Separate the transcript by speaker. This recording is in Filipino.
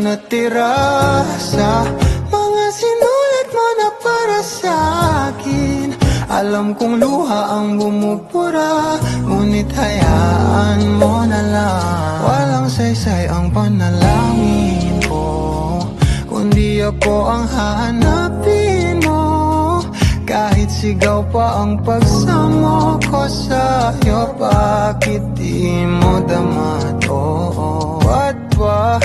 Speaker 1: natira sa mga sinulat mo na para sa akin. Alam kong luha ang bumubura, ngunit hayaan mo na lang. Walang saysay ang panalangin ko, kundi ako ang hahanapin mo. Kahit sigaw pa ang pagsamo ko sa'yo, bakit di mo dama to? Ba't ba